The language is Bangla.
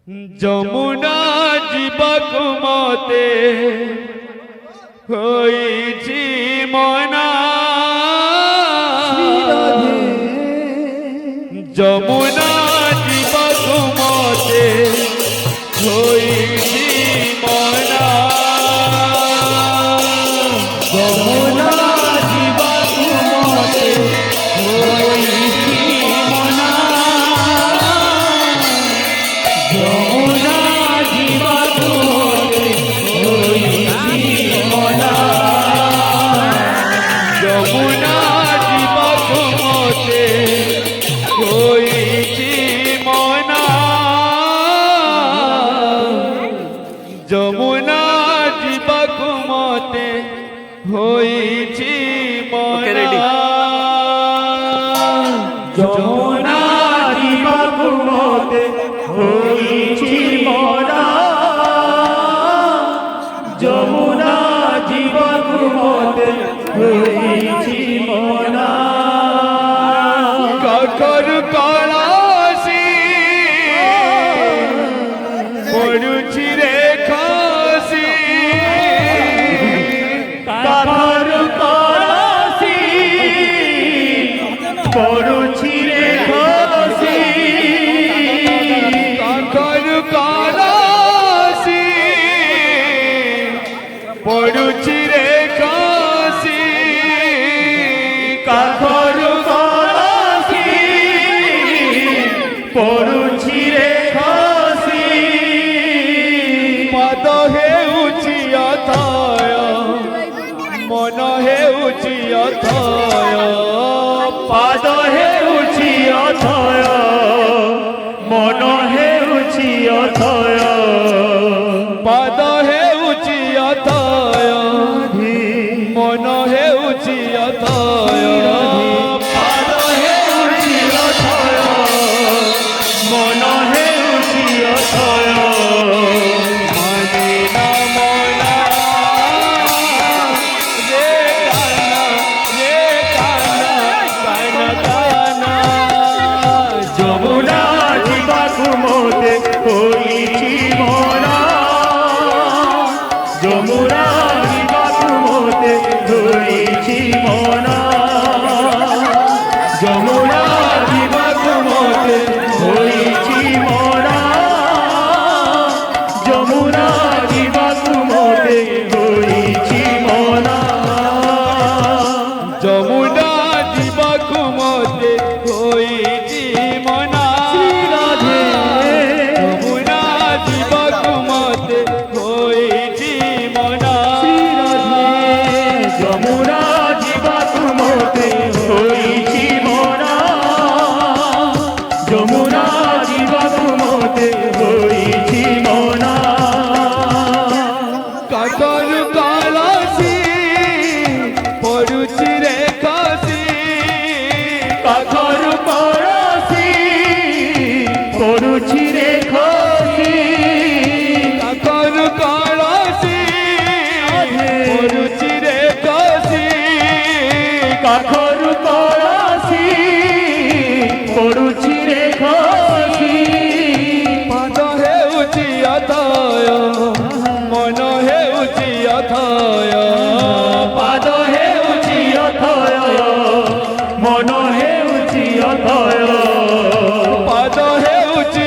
যমুনা জীবকু মতে হইছি মনা যমুনা জীবকু মতে হইছি মনা যমুনা জীবকু মতে হইছি মনা যমুনা জীবকু মতে হইছি মনা যমুনা জীবকু মতে হইছি মনা যমুনা জীবকু মতে হইছি মনা যমুনা জীবকু মতে হইছি মনা যমুনা জীবকু মতে হইছি মনা কাকর কলাসি পড়ুছি রে খাসি কাকর কলসি পড়ুছি রে খসি কাকর কলাসি পড়ুছি রে খাসি কাকর কলসি পড়ুছি রে খসি পদ হেউছি অথয় মন হেউছি অথয় পাদ হেউছি অথয় মন হেউছি অথয় পদ হেউছি অথয় মন হেউছি অথয় পাদ হেউছি অথয় মন হেউছি অথয় মানে না মনা রে কানা কানা কানা যমুনা জীবকু মতে হইছি মনা যমুনা জীবকু মতে হইছি মনা যমুনা জীবকু মতে হইছি মনা যমুনা জীবকু মতে হইছি মনা যমুনা জীবকু মতে হইছি মনা রাধে যমুনা জীবকু মতে হইছি মনা যমুনা জীবকু মতে হইছি মনা যমুনা জীবকু মতে হইছি মনা কাকর কলসি পড়ুছি রে খাসি কাকর কলসি পড়ুছি রে খসি কাকর কলসি পড়ুছি রে খাসি কাকর কলসি পড়ুছি রে খসি পদ হেউছি অথয় মন হেউছি অথয় পাদ হেউছি অথয় মন হেউছি অথয় পদ হেউছি